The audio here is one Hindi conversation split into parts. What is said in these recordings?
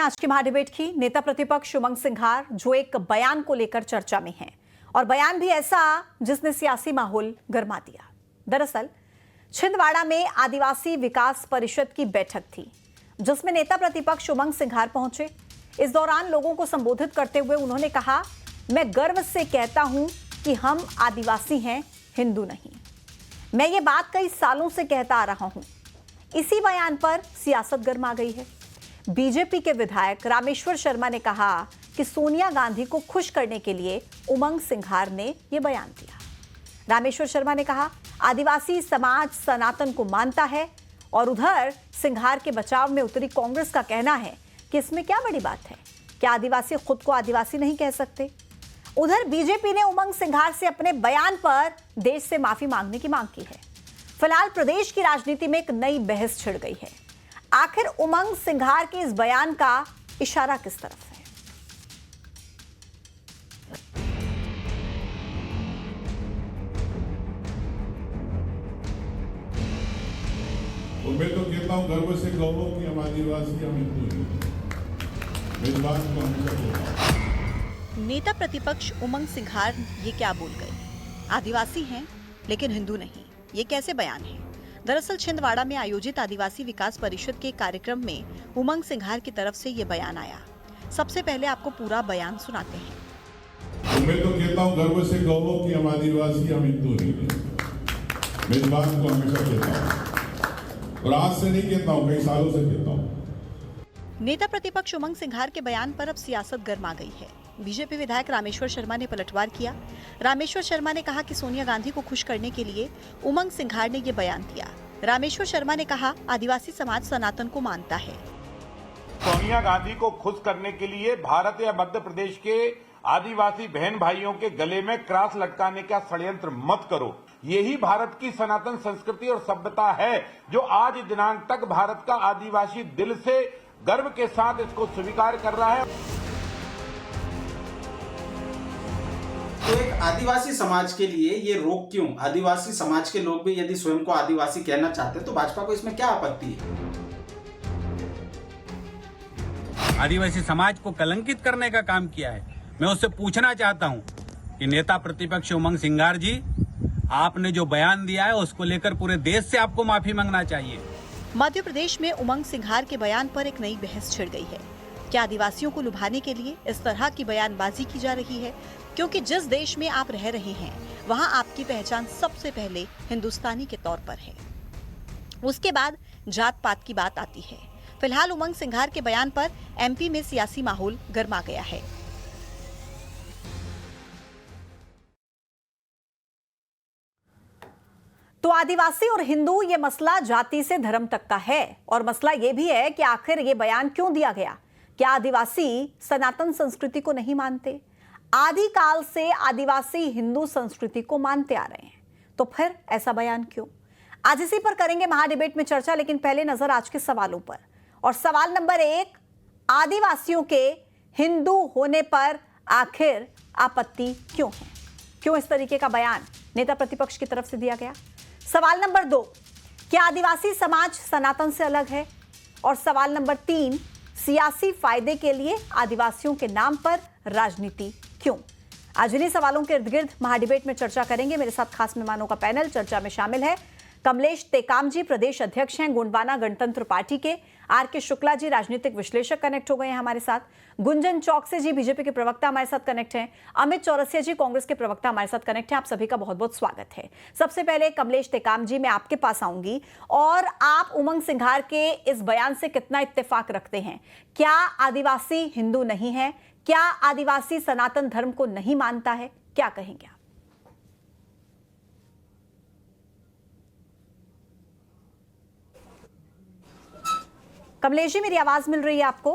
आज की महाडिबेट की। नेता प्रतिपक्ष उमंग सिंघार जो एक बयान को लेकर चर्चा में हैं और बयान भी ऐसा जिसने सियासी माहौल गरमा दिया। दरअसल छिंदवाड़ा में आदिवासी विकास परिषद की बैठक थी जिसमें नेता प्रतिपक्ष उमंग सिंघार पहुंचे। इस दौरान लोगों को संबोधित करते हुए उन्होंने कहा, मैं गर्व से कहता हूं कि हम आदिवासी हैं, हिंदू नहीं। मैं ये बात कई सालों से कहता आ रहा हूं। इसी बयान पर सियासत गर्मा गई है। बीजेपी के विधायक रामेश्वर शर्मा ने कहा कि सोनिया गांधी को खुश करने के लिए उमंग सिंघार ने यह बयान दिया। रामेश्वर शर्मा ने कहा, आदिवासी समाज सनातन को मानता है और उधर सिंघार के बचाव में उतरी कांग्रेस का कहना है कि इसमें क्या बड़ी बात है, क्या आदिवासी खुद को आदिवासी नहीं कह सकते। उधर बीजेपी ने उमंग सिंघार से अपने बयान पर देश से माफी मांगने की मांग की है। फिलहाल प्रदेश की राजनीति में एक नई बहस छिड़ गई है। आखिर उमंग सिंघार के इस बयान का इशारा किस तरफ है? और मैं तो कहता हूं गर्व से कहो कि हम आदिवासी, हम हिंदू हैं। मेरी बात को हमेशा कहता हूं। नेता प्रतिपक्ष उमंग सिंघार ये क्या बोल गए? आदिवासी हैं लेकिन हिंदू नहीं, ये कैसे बयान है? दरअसल छिंदवाड़ा में आयोजित आदिवासी विकास परिषद के कार्यक्रम में उमंग सिंघार की तरफ से ये बयान आया। सबसे पहले आपको पूरा बयान सुनाते हैं। और मैं तो कहता हूं गर्व से कहो कि हम आदिवासी, हम हिंदू नहीं हैं। मेरी बात को हमेशा कहता हूं और आज से नहीं कहता हूं, कई सालों से कहता हूं। नेता प्रतिपक्ष उमंग सिंघार के बयान पर अब सियासत गर्मा गई है। बीजेपी विधायक रामेश्वर शर्मा ने पलटवार किया। रामेश्वर शर्मा ने कहा कि सोनिया गांधी को खुश करने के लिए उमंग सिंघार ने ये बयान दिया। रामेश्वर शर्मा ने कहा, आदिवासी समाज सनातन को मानता है। सोनिया गांधी को खुश करने के लिए भारत या मध्य प्रदेश के आदिवासी बहन भाइयों के गले में क्रॉस लटकाने का षड्यंत्र मत करो। यही भारत की सनातन संस्कृति और सभ्यता है जो आज दिनांक तक भारत का आदिवासी दिल से गर्व के साथ इसको स्वीकार कर रहा है। तो एक आदिवासी समाज के लिए ये रोक क्यों? आदिवासी समाज के लोग भी यदि स्वयं को आदिवासी कहना चाहते हैं तो भाजपा को इसमें क्या आपत्ति है? आदिवासी समाज को कलंकित करने का काम किया है। मैं उससे पूछना चाहता हूं कि नेता प्रतिपक्ष उमंग सिंघार जी, आपने जो बयान दिया है उसको लेकर पूरे देश से आपको माफी मांगना चाहिए। मध्य प्रदेश में उमंग सिंघार के बयान पर एक नई बहस छिड़ गई है। क्या आदिवासियों को लुभाने के लिए इस तरह की बयानबाजी की जा रही है? क्योंकि जिस देश में आप रह रहे हैं वहां आपकी पहचान सबसे पहले हिंदुस्तानी के तौर पर है, उसके बाद जात पात की बात आती है। फिलहाल उमंग सिंघार के बयान पर एमपी में सियासी माहौल गर्मा गया है। तो आदिवासी और हिंदू ये मसला जाति से धर्म तक का है और मसला ये भी है कि आखिर ये बयान क्यों दिया गया? क्या आदिवासी सनातन संस्कृति को नहीं मानते? आदिकाल से आदिवासी हिंदू संस्कृति को मानते आ रहे हैं, तो फिर ऐसा बयान क्यों? आज इसी पर करेंगे महाडिबेट में चर्चा, लेकिन पहले नजर आज के सवालों पर। और सवाल नंबर 1, आदिवासियों के हिंदू होने पर आखिर आपत्ति क्यों है? क्यों इस तरीके का बयान नेता प्रतिपक्ष की तरफ से दिया गया? सवाल नंबर 2, क्या आदिवासी समाज सनातन से अलग है? और सवाल नंबर 3, सियासी फायदे के लिए आदिवासियों के नाम पर राजनीति क्यों? आज इन्हीं सवालों के इर्द गिर्द महाडिबेट में चर्चा करेंगे। मेरे साथ खास मेहमानों का पैनल चर्चा में शामिल है। कमलेश टेकाम जी प्रदेश अध्यक्ष हैं गोंडवाना गणतंत्र पार्टी के। आर.के. शुक्ला जी राजनीतिक विश्लेषक कनेक्ट हो गए हैं हमारे साथ। गुंजन चौकसे जी बीजेपी के प्रवक्ता हमारे साथ कनेक्ट हैं। अमित चौरसिया जी कांग्रेस के प्रवक्ता हमारे साथ कनेक्ट हैं। आप सभी का बहुत बहुत स्वागत है। सबसे पहले कमलेश टेकाम जी, मैं आपके पास आऊंगी और आप उमंग सिंघार के इस बयान से कितना इत्तेफाक रखते हैं? क्या आदिवासी हिंदू नहीं है? क्या आदिवासी सनातन धर्म को नहीं मानता है? क्या कहेंगे आप? कमलेश जी, मेरी आवाज मिल रही है आपको?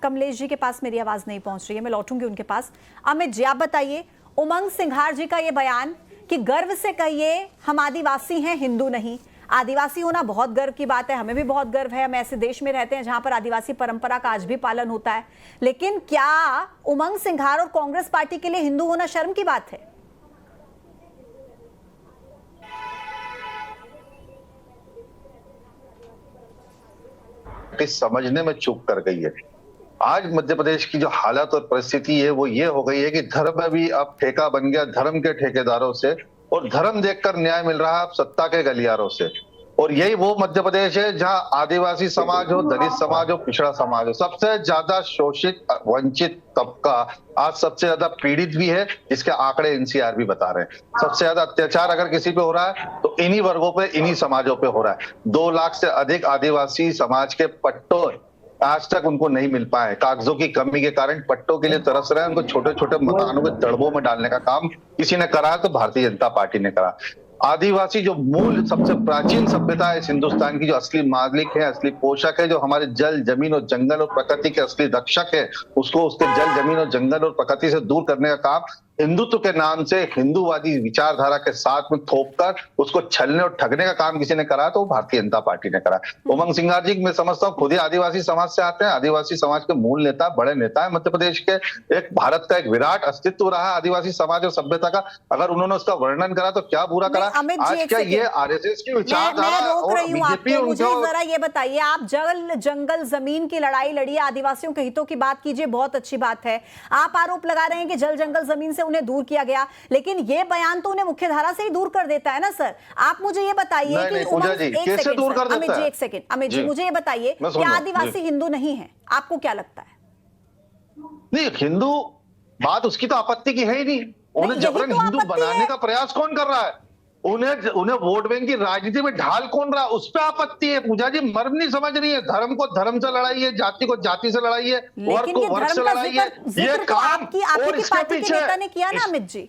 कमलेश जी के पास मेरी आवाज नहीं पहुंच रही है, मैं लौटूंगी उनके पास। अमित जी, आप बताइए, उमंग सिंघार जी का ये बयान कि गर्व से कहिए हम आदिवासी हैं, हिंदू नहीं। आदिवासी होना बहुत गर्व की बात है, हमें भी बहुत गर्व है। हम ऐसे देश में रहते हैं जहां पर आदिवासी परंपरा का आज भी पालन होता है। लेकिन क्या उमंग सिंघार और कांग्रेस पार्टी के लिए हिंदू होना शर्म की बात है? पार्टी समझने में चूक कर गई है। आज मध्य प्रदेश की जो हालत और परिस्थिति है वो ये हो गई है कि धर्म भी अब ठेका बन गया धर्म के ठेकेदारों से, और धर्म देखकर न्याय मिल रहा है अब सत्ता के गलियारों से। और यही वो मध्य प्रदेश है जहां आदिवासी समाज हो, दलित समाज हो, पिछड़ा समाज हो, सबसे ज्यादा शोषित वंचित तबका आज सबसे ज्यादा पीड़ित भी है, जिसके आंकड़े एनसीआर भी बता रहे हैं। सबसे ज्यादा अत्याचार अगर किसी पे हो रहा है तो इन्हीं वर्गों पे, इन्हीं समाजों पे हो रहा है। 2 लाख से अधिक आदिवासी समाज के पट्टों आज तक उनको नहीं मिल पाए। कागजों की कमी के कारण पट्टों के लिए तरस रहे हैं। उनको छोटे छोटे मकानों के दड़बों में डालने का काम किसी ने करा तो भारतीय जनता पार्टी ने करा। आदिवासी जो मूल सबसे प्राचीन सभ्यता है इस हिंदुस्तान की, जो असली मालिक है, असली पोषक है, जो हमारे जल जमीन और जंगल और प्रकृति के असली रक्षक है, उसको उसके जल जमीन और जंगल और प्रकृति से दूर करने का काम हिंदुत्व के नाम से हिंदूवादी विचारधारा के साथ में थोपकर उसको छलने और ठगने का काम किसी ने करा तो वो भारतीय जनता पार्टी ने करा। उमंग सिंगार जी मैं समझता हूँ खुद ही आदिवासी समाज से आते हैं, आदिवासी समाज के मूल नेता, बड़े नेता है मध्य प्रदेश के। एक भारत का एक विराट अस्तित्व रहा आदिवासी समाज और सभ्यता का। अगर उन्होंने उसका वर्णन करा तो क्या बुरा करा। आज क्या ये आरएसएस की विचारधारा और बीजेपी, मुझे जरा ये बताइए, आप जल जंगल जमीन की लड़ाई लड़िए, आदिवासियों के हितों की बात कीजिए, बहुत अच्छी बात है। आप आरोप लगा रहे हैं कि जल जंगल जमीन से उन्हें दूर किया गया, लेकिन ये बयान तो उन्हें मुख्यधारा से ही दूर कर देता है ना सर। आप मुझे ये बताइए कि अमित जी मुझे ये बताइए कि आदिवासी हिंदू नहीं है, आपको क्या लगता है? नहीं, हिंदू बात उसकी तो आपत्ति की है ही नहीं। उन्हें जबरन हिंदू बनाने का प्रयास कौन कर रहा है? उन्हें वोट बैंक की राजनीति में ढाल कौन रहा है, उस पर आपत्ति है। पूजा जी मर्म नहीं समझ रही है। धर्म को धर्म से लड़ाई है, जाति को जाति से लड़ाई है, वर्ग को वर्ग से लड़ाई है। ये काम और इसके पीछे नेता ने किया ना अमित जी।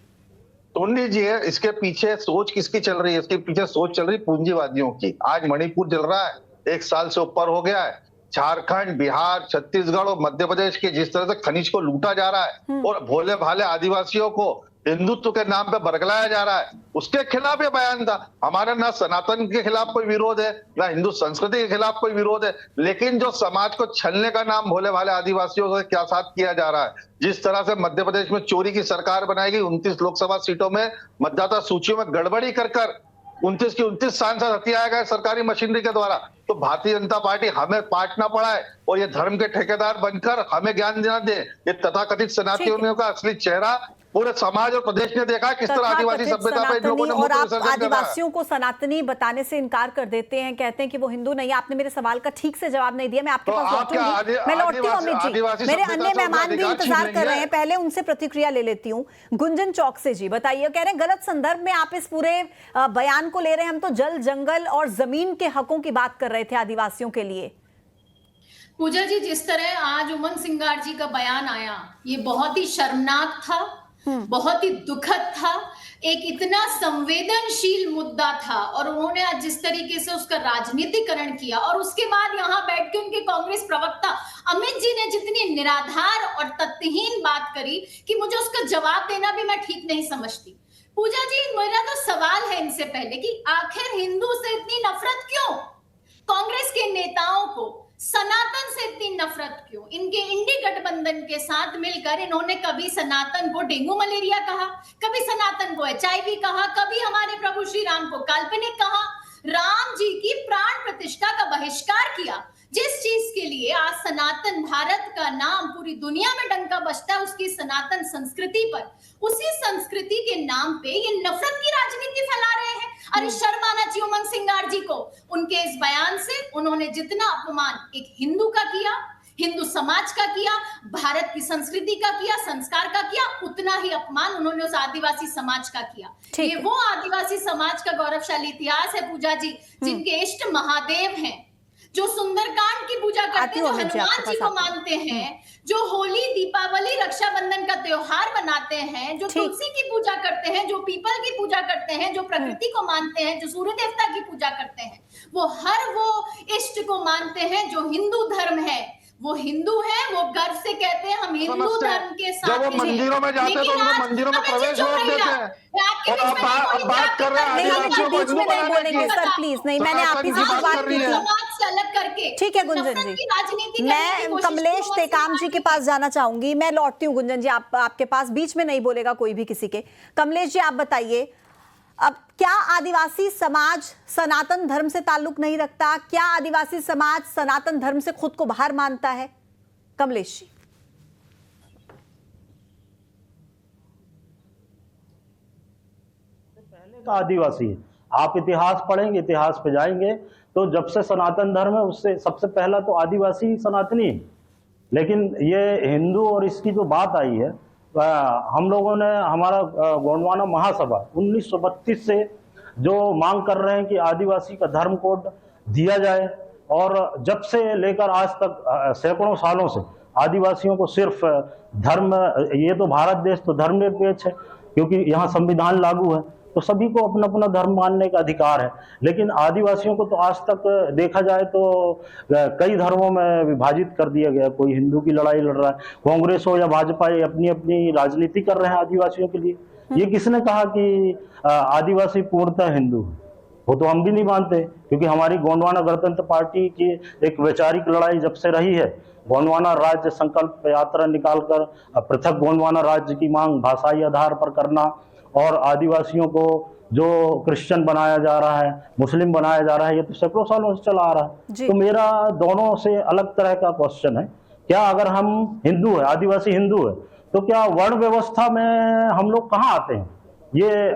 सुन लीजिए, इसके पीछे सोच किसकी चल रही है? इसके पीछे सोच चल रही पूंजीवादियों की। आज मणिपुर जल रहा है, 1 साल से ऊपर हो गया है। झारखंड, बिहार, छत्तीसगढ़ और मध्य प्रदेश के जिस तरह से खनिज को लूटा जा रहा है और भोले भाले आदिवासियों को हिंदुत्व के नाम पे बरगलाया जा रहा है, उसके खिलाफ ये बयान था। हमारा ना सनातन के खिलाफ कोई विरोध है, ना हिंदू संस्कृति के खिलाफ कोई विरोध है, लेकिन जो समाज को छलने का नाम भोले भाले आदिवासियों के क्या साथ किया जा रहा है, जिस तरह से मध्य प्रदेश में चोरी की सरकार बनाएगी, 29 लोकसभा सीटों में मतदाता सूचियों में गड़बड़ी कर 29 की 29 सांसद हथियाए गए सरकारी मशीनरी के द्वारा, तो भारतीय जनता पार्टी हमें पाटना पड़ा है और ये धर्म के ठेकेदार बनकर हमें ज्ञान देना दे। ये तथाकथित सनातनियों का असली चेहरा पूरे समाज और प्रदेश ने देखा किस तरह आदिवासी सभ्यता पे लोगों ने और आप आदिवासियों को सनातनी बताने से इनकार कर देते हैं, कहते हैं कि वो हिंदू नहीं है। आपने मेरे सवाल का ठीक से जवाब नहीं दिया। मैं आपके पास लौटूंगी, मैं लौटती हूँ अमित जी। मेरे अन्य मेहमान भी इंतजार कर रहे हैं, पहले उनसे प्रतिक्रिया ले लेती हूँ। गुंजन चौक से जी बताइए, कह रहे हैं गलत संदर्भ में आप इस पूरे बयान को ले रहे हैं। हम तो जल जंगल और जमीन के हकों की बात कर रहे थे आदिवासियों के लिए। पूजा जी, जिस तरह आज उमंग सिंगार जी का बयान आया, ये बहुत ही शर्मनाक था, बहुत ही दुखद था। एक इतना संवेदनशील मुद्दा था और उन्होंने आज जिस तरीके से उसका राजनीतिकरण किया, और उसके बाद यहाँ बैठ के उनके कांग्रेस प्रवक्ता अमित जी ने जितनी निराधार और तथ्यहीन बात करी कि मुझे उसका जवाब देना भी मैं ठीक नहीं समझती। पूजा जी, मेरा तो सवाल है इनसे पहले कि आखिर हिंदू से इतनी नफरत क्यों? कांग्रेस के नेताओं को सनातन से इतनी नफरत क्यों? इनके इंडी गठबंधन के साथ मिलकर इन्होंने कभी सनातन को डेंगू मलेरिया कहा, कभी सनातन को HIV कहा, कभी हमारे प्रभु श्री राम को काल्पनिक कहा, राम जी की प्राण प्रतिष्ठा का बहिष्कार किया। जिस चीज के लिए आज सनातन भारत का नाम पूरी दुनिया में डंका बजता है, उसकी सनातन संस्कृति पर, उसी संस्कृति के नाम पे ये नफरत की राजनीति फैला रहे हैं। अरे शर्म आना चाहिए उमंग सिंगार जी को। उनके इस बयान से उन्होंने जितना अपमान एक हिंदू का किया, हिंदू समाज का किया, भारत की संस्कृति का किया, संस्कार का किया, उतना ही अपमान उन्होंने उस आदिवासी समाज का किया। ये वो आदिवासी समाज का गौरवशाली इतिहास है पूजा जी, जिनके इष्ट महादेव हैं, जो सुंदरकांड की पूजा करते हैं, जो हनुमान जी को मानते हैं, जो होली, दीपावली, रक्षाबंधन का त्योहार बनाते हैं, जो तुलसी की पूजा करते हैं, जो पीपल की पूजा करते हैं, जो प्रकृति को मानते हैं, जो सूर्य देवता की पूजा करते हैं, वो हर वो इष्ट को मानते हैं जो हिंदू धर्म है। वो हिंदू है, वो गर्व से कहते हैं हम हिंदू धर्म के साथ जब वो मंदिरों में जाते हैं तो उनको मंदिरों में प्रवेश रोक देते हैं। और अब बात कर रहे हैं बीच में नहीं बोलेंगे सर, प्लीज नहीं। मैंने आपकी बात की से अलग करके। ठीक है गुंजन जी, मैं कमलेश टेकाम जी के पास जाना चाहूंगी। मैं लौटती हूँ गुंजन जी, आपके पास। बीच में नहीं बोलेगा कोई भी किसी के। कमलेश जी आप बताइए, अब क्या आदिवासी समाज सनातन धर्म से ताल्लुक नहीं रखता? क्या आदिवासी समाज सनातन धर्म से खुद को बाहर मानता है? कमलेश जी। पहले का आदिवासी है। आप इतिहास पढ़ेंगे, इतिहास पे जाएंगे तो जब से सनातन धर्म है उससे सबसे पहला तो आदिवासी सनातनी है। लेकिन ये हिंदू और इसकी जो बात आई है, हम लोगों ने हमारा गोंडवाना महासभा 1932 से जो मांग कर रहे हैं कि आदिवासी का धर्म कोड दिया जाए, और जब से लेकर आज तक सैकड़ों सालों से आदिवासियों को सिर्फ धर्म, ये तो भारत देश तो धर्मनिरपेक्ष है क्योंकि यहाँ संविधान लागू है, तो सभी को अपना अपना धर्म मानने का अधिकार है। लेकिन आदिवासियों को तो आज तक देखा जाए तो कई धर्मों में विभाजित कर दिया गया। कोई हिंदू की लड़ाई लड़ रहा है, कांग्रेस हो या भाजपा, ये अपनी अपनी राजनीति कर रहे हैं आदिवासियों के लिए। ये किसने कहा कि आदिवासी पूर्णतः हिंदू है? वो तो हम भी नहीं मानते, क्योंकि हमारी गोंडवाना गणतंत्र पार्टी की एक वैचारिक लड़ाई जब से रही है, गोंडवाना राज्य संकल्प यात्रा निकालकर पृथक गोंडवाना राज्य की मांग भाषाई आधार पर करना, और आदिवासियों को जो क्रिश्चियन बनाया जा रहा है, मुस्लिम बनाया जा रहा है, ये तो सैकड़ों सालों से चला आ रहा है। तो मेरा दोनों से अलग तरह का क्वेश्चन है, क्या अगर हम हिंदू है, आदिवासी हिंदू है, तो क्या वर्ण व्यवस्था में हम लोग कहाँ आते हैं? ये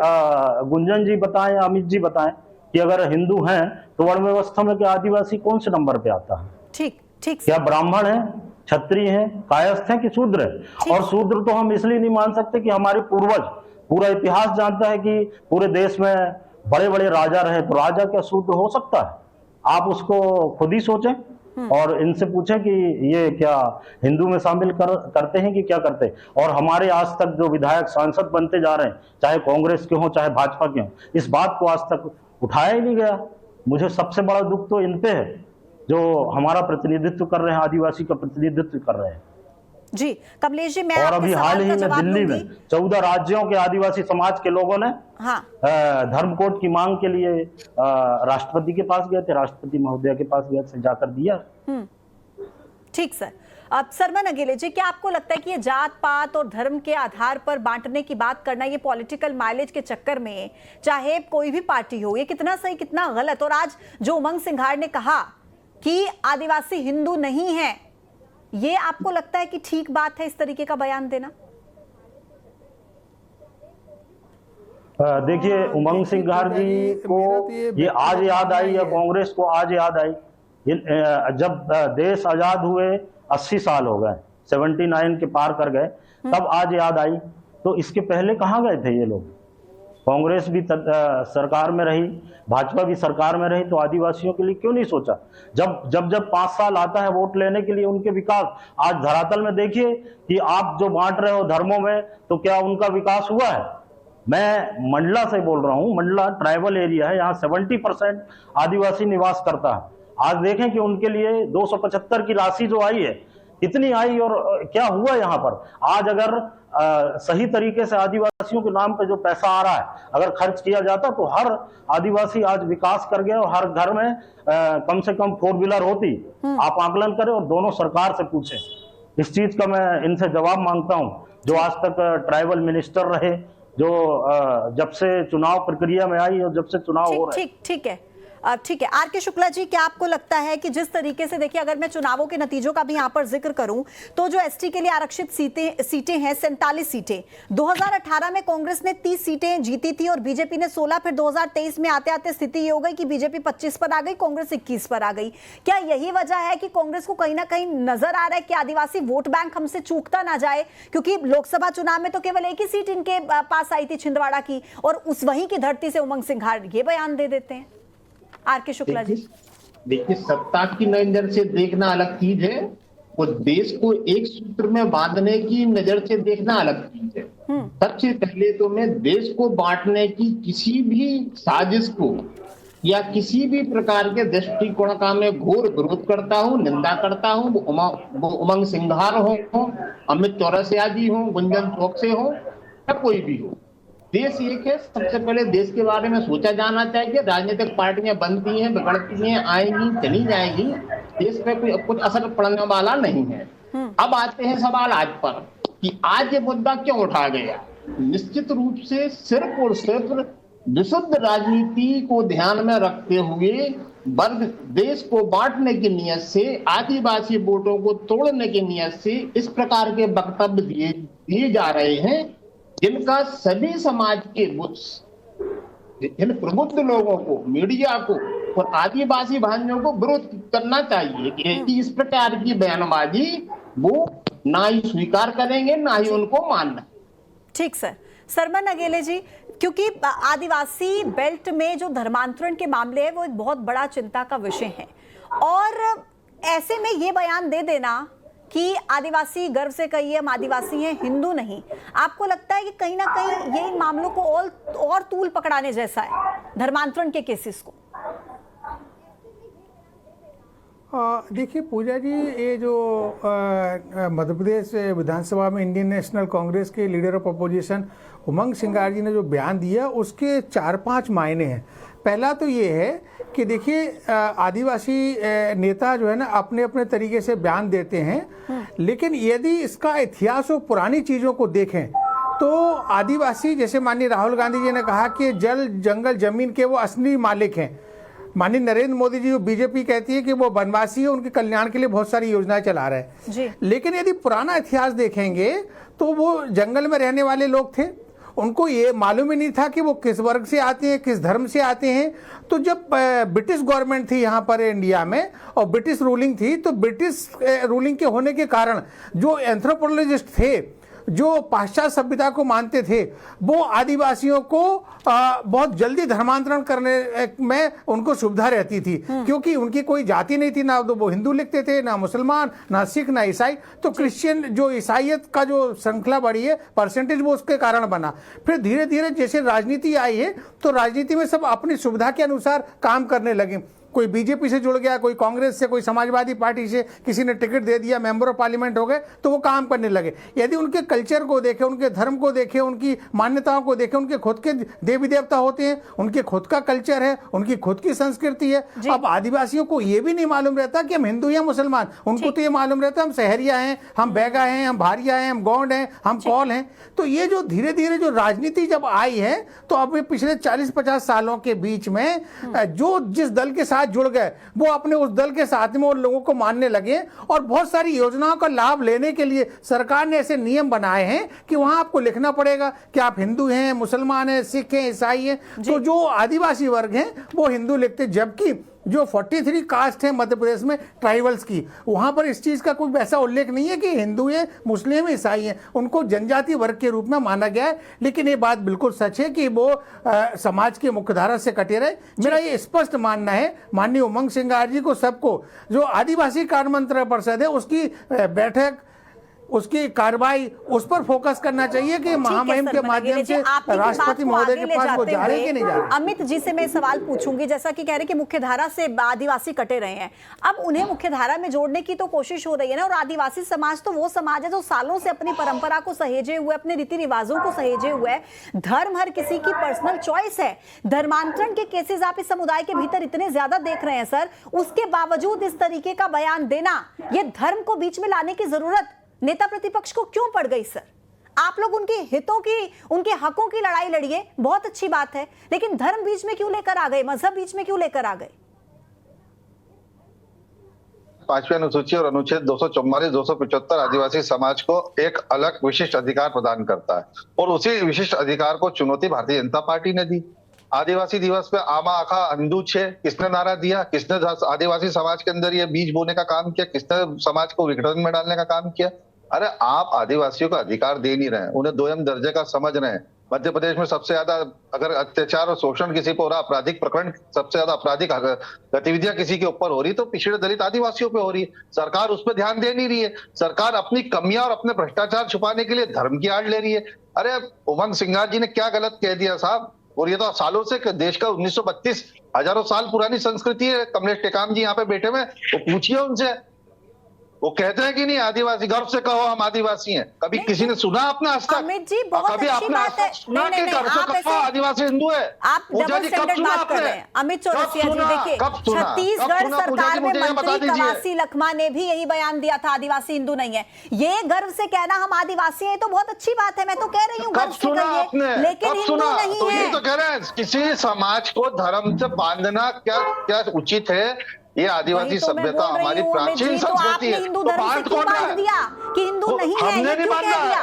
गुंजन जी बताएं या अमित जी बताएं कि अगर हिंदू हैं तो वर्ण व्यवस्था में क्या आदिवासी कौन से नंबर पे आता है? ठीक ठीक। क्या ब्राह्मण है, क्षत्रिय है, कायस्थ है कि शूद्र है? और शूद्र तो हम इसलिए नहीं मान सकते कि हमारे पूर्वज, पूरा इतिहास जानता है कि पूरे देश में बड़े बड़े राजा रहे, तो राजा क्या शूद्र हो सकता है? आप उसको खुद ही सोचें और इनसे पूछें कि ये क्या हिंदू में शामिल करते हैं कि क्या करते हैं। और हमारे आज तक जो विधायक सांसद बनते जा रहे हैं, चाहे कांग्रेस के हों चाहे भाजपा के हों, इस बात को आज तक उठाया ही नहीं गया। मुझे सबसे बड़ा दुख तो इन पे है जो हमारा प्रतिनिधित्व कर रहे हैं, आदिवासी का प्रतिनिधित्व कर रहे हैं। जी कमलेश जी, मैं और अभी हाल ही में दिल्ली में 14 राज्यों के आदिवासी समाज के लोगों ने धर्म कोड की मांग के लिए राष्ट्रपति के पास गए थे, राष्ट्रपति महोदय के पास गए थे, जाकर दिया। ठीक सर। अब सरमन अकेले जी, क्या आपको लगता है कि ये जात पात और धर्म के आधार पर बांटने की बात करना, ये पॉलिटिकल माइलेज के चक्कर में चाहे कोई भी पार्टी हो, ये कितना सही कितना गलत? और आज जो उमंग सिंघार ने कहा कि आदिवासी हिंदू नहीं है, ये आपको लगता है कि ठीक बात है इस तरीके का बयान देना? देखिए, उमंग सिंघार जी को ये आज याद आई या कांग्रेस को आज याद आई? जब देश आजाद हुए 80 साल हो गए, 79 के पार कर गए, तब आज याद आई। तो इसके पहले कहाँ गए थे ये लोग? कांग्रेस भी सरकार में रही, भाजपा भी सरकार में रही, तो आदिवासियों के लिए क्यों नहीं सोचा? जब 5 साल आता है वोट लेने के लिए उनके विकास, आज धरातल में देखिए कि आप जो बांट रहे हो धर्मों में, तो क्या उनका विकास हुआ है? मैं मंडला से बोल रहा हूँ, मंडला ट्राइबल एरिया है, यहाँ 70% आदिवासी निवास करता है। आज देखें कि उनके लिए 275 की राशि जो आई है, कितनी आई और क्या हुआ यहाँ पर? आज अगर सही तरीके से आदिवासियों के नाम पे जो पैसा आ रहा है अगर खर्च किया जाता तो हर आदिवासी आज विकास कर गया और हर घर में कम से कम 4 व्हीलर होती। आप आकलन करें और दोनों सरकार से पूछें। इस चीज का मैं इनसे जवाब मांगता हूँ, जो आज तक ट्राइबल मिनिस्टर रहे, जो जब से चुनाव प्रक्रिया में आई और जब से चुनाव हो रहा है। ठीक है। ठीक है, आर के शुक्ला जी, क्या आपको लगता है कि जिस तरीके से, देखिए अगर मैं चुनावों के नतीजों का भी यहाँ पर जिक्र करूं तो जो एसटी के लिए आरक्षित सीटें हैं 47 सीटें, 2018 में कांग्रेस ने 30 सीटें जीती थी और बीजेपी ने 16, फिर 2023 में आते आते स्थिति ये हो गई कि बीजेपी 25 पर आ गई, कांग्रेस 21 पर आ गई। क्या यही वजह है कि कांग्रेस को कहीं ना कहीं नजर आ रहा है कि आदिवासी वोट बैंक हमसे चूकता ना जाए? क्योंकि लोकसभा चुनाव में तो केवल एक ही सीट इनके पास आई थी, छिंदवाड़ा की, और उस वहीं की धरती से उमंग सिंघार ये बयान दे देते हैं। आर के शुक्ला जी, देखिए, सत्ता की नजर से देखना अलग चीज है, वो देश को एक सूत्र में बांधने की नजर से देखना अलग चीज है। सबसे पहले तो मैं देश को बांटने की किसी भी साजिश को या किसी भी प्रकार के दृष्टिकोण का मैं घोर विरोध करता हूँ, निंदा करता हूँ। वो उमंग सिंघार हो, अमित चौरसिया जी हो, गुंजन चौकसे हो, या कोई भी हो, देश एक है। सबसे पहले देश के बारे में सोचा जाना चाहिए। राजनीतिक पार्टियां बनती हैं, बिगड़ती हैं, आएंगी, चली जाएंगी, देश पे कोई कुछ असर पड़ने वाला नहीं है। अब आते हैं सवाल आज पर कि आज ये मुद्दा क्यों उठा गया। निश्चित रूप से सिर्फ और सिर्फ विशुद्ध राजनीति को ध्यान में रखते हुए वर्ग देश को बांटने की नियत से, आदिवासी वोटों को तोड़ने की नियत से इस प्रकार के वक्तव्य दिए जा रहे हैं, जिनका सभी समाज के इन प्रबुद्ध लोगों को, मीडिया को और आदिवासी भाइयों को विरोध करना चाहिए कि इस प्रकार की बयानबाजी वो ना ही स्वीकार करेंगे, ना ही उनको मानना। ठीक सर। सरमन अगेले जी, क्योंकि आदिवासी बेल्ट में जो धर्मांतरण के मामले हैं वो एक बहुत बड़ा चिंता का विषय है, और ऐसे में ये बयान दे देना कि आदिवासी गर्व से कहिए हम आदिवासी हैं, हिंदू नहीं, आपको लगता है कि कहीं ना कहीं ये इन मामलों को और तूल पकड़ाने जैसा है, धर्मांतरण के केसेस को? देखिए पूजा जी, ये जो मध्य प्रदेश विधानसभा में इंडियन नेशनल कांग्रेस के लीडर ऑफ अपोजिशन उमंग सिंगार जी ने जो बयान दिया, उसके 4-5 मायने हैं। पहला तो ये है कि देखिए, आदिवासी नेता जो है ना अपने अपने तरीके से बयान देते हैं, लेकिन यदि इसका इतिहास और पुरानी चीज़ों को देखें तो आदिवासी, जैसे माननीय राहुल गांधी जी ने कहा कि जल जंगल जमीन के वो असली मालिक हैं। माननीय नरेंद्र मोदी जी, बीजेपी कहती है कि वो वनवासी है, उनके कल्याण के लिए बहुत सारी योजनाएं चला रहे हैं। लेकिन यदि पुराना इतिहास देखेंगे तो वो जंगल में रहने वाले लोग थे, उनको ये मालूम ही नहीं था कि वो किस वर्ग से आते हैं, किस धर्म से आते हैं। तो जब ब्रिटिश गवर्नमेंट थी यहाँ पर इंडिया में और ब्रिटिश रूलिंग थी, तो ब्रिटिश रूलिंग के होने के कारण जो एंथ्रोपोलॉजिस्ट थे, जो पाश्चात्य सभ्यता को मानते थे, वो आदिवासियों को बहुत जल्दी धर्मांतरण करने में उनको सुविधा रहती थी, क्योंकि उनकी कोई जाति नहीं थी, ना तो वो हिंदू लिखते थे, ना मुसलमान, ना सिख, ना ईसाई। तो क्रिश्चियन जो ईसाइयत का जो श्रृंखला बढ़ी है, परसेंटेज, वो उसके कारण बना। फिर धीरे धीरे जैसे राजनीति आई है, तो राजनीति में सब अपनी सुविधा के अनुसार काम करने लगे। कोई बीजेपी से जुड़ गया, कोई कांग्रेस से, कोई समाजवादी पार्टी से, किसी ने टिकट दे दिया, मेंबर ऑफ पार्लियामेंट हो गए, तो वो काम करने लगे। यदि उनके कल्चर को देखें, उनके धर्म को देखें, उनकी मान्यताओं को देखें, उनके खुद के देवी देवता होते हैं, उनके खुद का कल्चर है, उनकी खुद की संस्कृति है। अब आदिवासियों को ये भी नहीं मालूम रहता कि हम हिंदू या मुसलमान, उनको तो ये मालूम रहता है हम सहरिया हैं, हम बैगा हैं, हम भारिया हैं, हम गौंड हैं, हम कौल हैं। तो ये जो धीरे धीरे जो राजनीति जब आई है, तो अब पिछले 40-50 सालों के बीच में जो जिस दल के साथ जुड़ गए, वो अपने उस दल के साथ में उन लोगों को मानने लगे, और बहुत सारी योजनाओं का लाभ लेने के लिए सरकार ने ऐसे नियम बनाए हैं कि वहां आपको लिखना पड़ेगा कि आप हिंदू हैं, मुसलमान हैं, सिख हैं, ईसाई हैं। तो जो आदिवासी वर्ग हैं वो हिंदू लिखते, जबकि जो 43 कास्ट है मध्य प्रदेश में ट्राइबल्स की, वहां पर इस चीज का कोई वैसा उल्लेख नहीं है कि हिंदू है, मुस्लिम है, ईसाई है, उनको जनजाति वर्ग के रूप में माना गया है। लेकिन ये बात बिल्कुल सच है कि वो समाज की मुख्यधारा से कटे रहे। मेरा ये स्पष्ट मानना है, माननीय उमंग सिंगार जी को, सबको, जो आदिवासी कार्य मंत्रिमंडल परिषद है उसकी बैठक, उसकी कार्रवाई, उस पर फोकस करना चाहिए कि महामहिम के माध्यम से राष्ट्रपति महोदय के पास वो जा रहे हैं कि नहीं जा रहे। अमित जी से मैं सवाल पूछूंगी, जैसा कि कह रहे कि मुख्यधारा से आदिवासी कटे रहे हैं, अब उन्हें मुख्यधारा में जोड़ने की तो कोशिश हो रही है ना। और आदिवासी समाज तो वो समाज है जो सालों से अपनी परंपरा को सहेजे हुए, अपने रीति रिवाजों को सहेजे हुए है। धर्म हर किसी की पर्सनल चॉइस है। धर्मांतरण के केसेस आप इस समुदाय के भीतर इतने ज्यादा देख रहे हैं सर, उसके बावजूद इस तरीके का बयान देना, ये धर्म को बीच में लाने की जरूरत नेता प्रतिपक्ष को क्यों पड़ गई सर? आप लोग उनके हितों की, उनके हकों की लड़ाई लड़िए, बहुत अच्छी बात है, लेकिन धर्म बीच में क्यों लेकर आ गए, मजहब बीच में क्यों लेकर आ गए? 5वीं अनुसूची और अनुच्छेद 244, 275 आदिवासी समाज को एक अलग विशिष्ट अधिकार प्रदान करता है, और उसी विशिष्ट अधिकार को चुनौती भारतीय जनता पार्टी ने दी। आदिवासी दिवस पे आमा आखा अंदू छे किसने नारा दिया? किसने आदिवासी समाज के अंदर ये बीज बोने का काम किया? किसने समाज को विघटन में डालने का काम किया? अरे आप आदिवासियों का अधिकार दे नहीं रहे, उन्हें दोयम दर्जे का समझ रहे हैं। मध्य प्रदेश में सबसे ज्यादा अगर अत्याचार और शोषण किसी पर हो रहा, आपराधिक प्रकरण, सबसे ज्यादा आपराधिक गतिविधियां किसी के ऊपर हो रही, तो पिछड़े दलित आदिवासियों पे हो रही है। सरकार उस पर ध्यान दे नहीं रही है। सरकार अपनी कमियां और अपने भ्रष्टाचार छुपाने के लिए धर्म की आड़ ले रही है। अरे उमंग सिंगार जी ने क्या गलत कह दिया साहब? और ये तो सालों से देश का 1932 हजारों साल पुरानी संस्कृति है। कमलेश टेकाम जी यहाँ पे बैठे हुए, वो पूछिए उनसे। वो कहते हैं कि नहीं, आदिवासी गर्व से कहो हम आदिवासी हैं। कभी किसी ने सुना आपने आज तक? अमित जी, बहुत कभी अच्छी आपने बात है। सुना नहीं, कि नहीं, गर्व से आप कहो ऐसे- आदिवासी हिंदू है? आप डबल स्टैंडर्ड बात कर रहे हैं। अमित चौरसिया जी, देखिए छत्तीसगढ़ सरकार में मंत्री कवासी लखमा ने भी यही बयान दिया था, आदिवासी हिंदू नहीं है। ये गर्व से कहना हम आदिवासी हैं तो बहुत अच्छी बात है, मैं तो कह रही हूँ गर्व कब से सुना कहिए, आपने? लेकिन कब हिंदू सुना? नहीं तो है। ये तो कह रहे हैं किसी समाज को धर्म से बांधना क्या उचित है? ये आदिवासी वही तो मैं सभ्यता बोल रही हमारी हूँ, अमित प्राचीन जी, तो संस्कृति आपने है। हिंदू तो धर्म से बांध क्यों कौन रहा बांध है? दिया कि हिंदू नहीं है? हमने ये नहीं क्यों कह बांधा, दिया?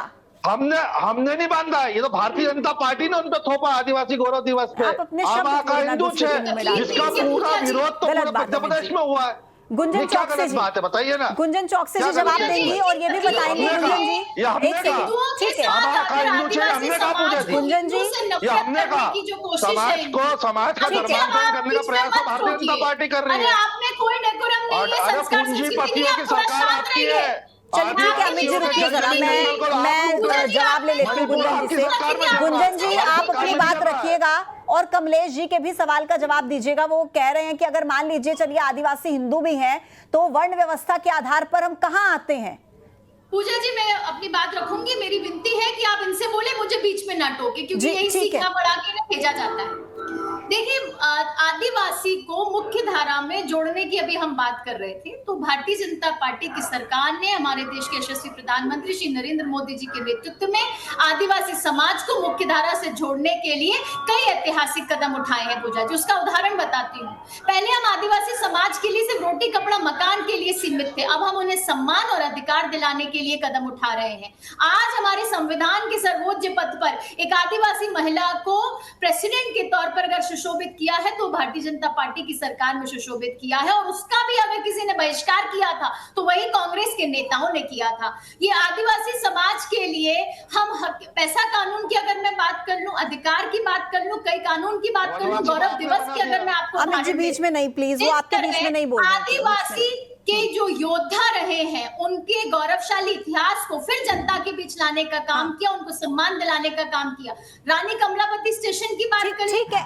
हमने नहीं बांधा है। ये तो भारतीय जनता पार्टी ने उन पे थोपा आदिवासी गौरव दिवस पे। आप अपने शब्द आमा का बोलना हिंदू दूसरे है, के मुंह में डाल जिसका दीजिए। पूरा विरोध तो गलत पूरे बात है, मध्य प्रदेश अमित में हुआ है। गुंजन ये क्या चौकसी गलत जी, बात है, बताइए ना। गुंजन चौकसी जी क्या जवाब गलत देंगी और ये भी ये बताएंगे हमने गुंजन कहा, जी। ये हमने एक कहा। सेकंड, ठीक है। आमा का हिंदू है, हमने कहा पूजा जी। गुंजन जी, ये हमने कहा समाज का धर्मांतरण करने का प्रयास तो भारतीय जनता पार्टी कर रही है। आपने कोई डेकोरम नहीं है, अरे संस्कार पूंजीपतियों की सरकार आपकी है। चलिए ठीक है अमित जी, रुकिए जरा, मैं जवाब ले लेती हूँ गुंजन जी से। गुंजन जी, आप अपनी बात रखिएगा और कमलेश जी के भी सवाल का जवाब दीजिएगा। वो कह रहे हैं कि अगर मान लीजिए चलिए आदिवासी हिंदू भी हैं तो वर्ण व्यवस्था के आधार पर हम कहाँ आते हैं? पूजा जी, मैं अपनी बात रखूंगी। मेरी विनती है कि आप इनसे बोले, मुझे बीच में ना टोके, क्योंकि जी, यही ठीक है। सीखना पड़ा के ना भेजा जाता है। देखिए, आदिवासी को मुख्य धारा में जोड़ने की अभी हम बात कर रहे थे, तो भारतीय जनता पार्टी की सरकार ने हमारे देश के यशस्वी प्रधानमंत्री श्री नरेंद्र मोदी जी के नेतृत्व में आदिवासी समाज को मुख्य धारा से जोड़ने के लिए कई ऐतिहासिक कदम उठाए हैं। पूजा जी, उसका उदाहरण बताती हूँ। पहले हम आदिवासी समाज के लिए सिर्फ रोटी कपड़ा मकान के लिए सीमित थे, अब हम उन्हें सम्मान और अधिकार दिलाने के लिए कदम उठा रहे हैं। आज हमारे संविधान के सर्वोच्च पद पर एक आदिवासी महिला को प्रेसिडेंट के तौर पर अगर सुशोभित किया है तो भारतीय जनता पार्टी की सरकार में सुशोभित किया है, और उसका भी अगर किसी ने बहिष्कार किया था तो वही कांग्रेस के नेताओं ने किया था। ये आदिवासी समाज के लिए हम पैसा कानून की अगर मैं बात कर लूं, अधिकार की बात कर लूं, कई कानून की बात कर लूं, गौरव दिवस की अगर मैं आपको अमित जी बीच में नहीं, प्लीज, वो आपके बीच में नहीं बोल रहे हैं। आदिवासी के जो योद्धा रहे हैं उनके गौरवशाली इतिहास को फिर जनता के बीच लाने का काम किया, उनको सम्मान दिलाने का काम किया। रानी कमलापति स्टेशन की बात कर, ठीक है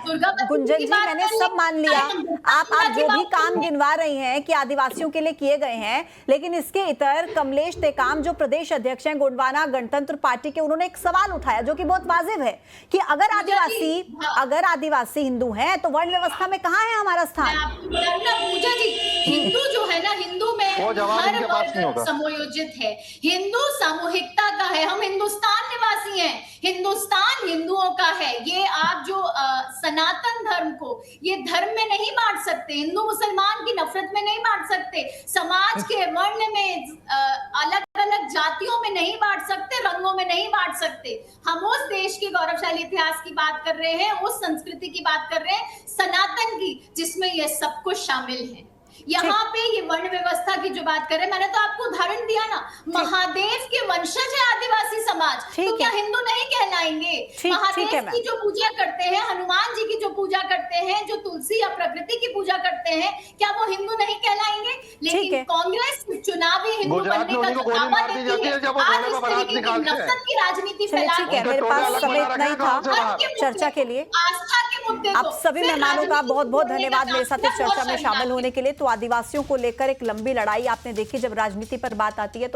गुंजन जी, मैंने सब मान लिया। आप जो भी काम गिनवा रही हैं कि आदिवासियों के लिए किए गए हैं, लेकिन इसके इतर कमलेश टेकाम जो प्रदेश अध्यक्ष हैं गोंडवाना गणतंत्र पार्टी के, उन्होंने एक सवाल उठाया जो कि बहुत वाजिब है कि अगर आदिवासी हिंदू हैं तो वर्ण व्यवस्था में कहाँ है हमारा स्थान? पूजा जी, हिंदू जो है ना, हिंदू में हर वर्ग समयोजित है, हिंदू सामूहिकता का है। हम हिंदुस्तान निवासी हैं, हिंदुस्तान हिंदुओं का है। ये आप जो सनातन धर्म को ये धर्म में नहीं बांट सकते, हिंदू मुसलमान की नफरत में नहीं बांट सकते, समाज के वर्ण में अलग अलग जातियों में नहीं बांट सकते, रंगों में नहीं बांट सकते। हम उस देश के गौरवशाली इतिहास की बात कर रहे हैं, उस संस्कृति की बात कर रहे हैं, सनातन की, जिसमें ये सब कुछ शामिल है। यहाँ पे ये वर्ण व्यवस्था की जो बात कर रहे हैं, मैंने तो आपको उदाहरण दिया ना, महादेव के वंशज है आदिवासी समाज, तो क्या हिंदू नहीं कहलाएंगे? महादेव की जो पूजा करते हैं, हनुमान जी की जो पूजा करते हैं, जो तुलसी या प्रकृति की पूजा करते हैं, क्या वो हिंदू नहीं कहलाएंगे? लेकिन कांग्रेस चुनावी हिंदू बनने का जो दावा देती है, आज इस तरीके की नफरत की राजनीति फैला के मेरे पास समय नहीं था चर्चा के लिए। आस्था के मुद्दे आप सभी मेहमानों का बहुत बहुत धन्यवाद मेरे साथ इस चर्चा में शामिल होने के लिए। तो आदिवासियों को लेकर एक लंबी लड़ाई आपने देखी, जब राजनीति पर बात आती है तो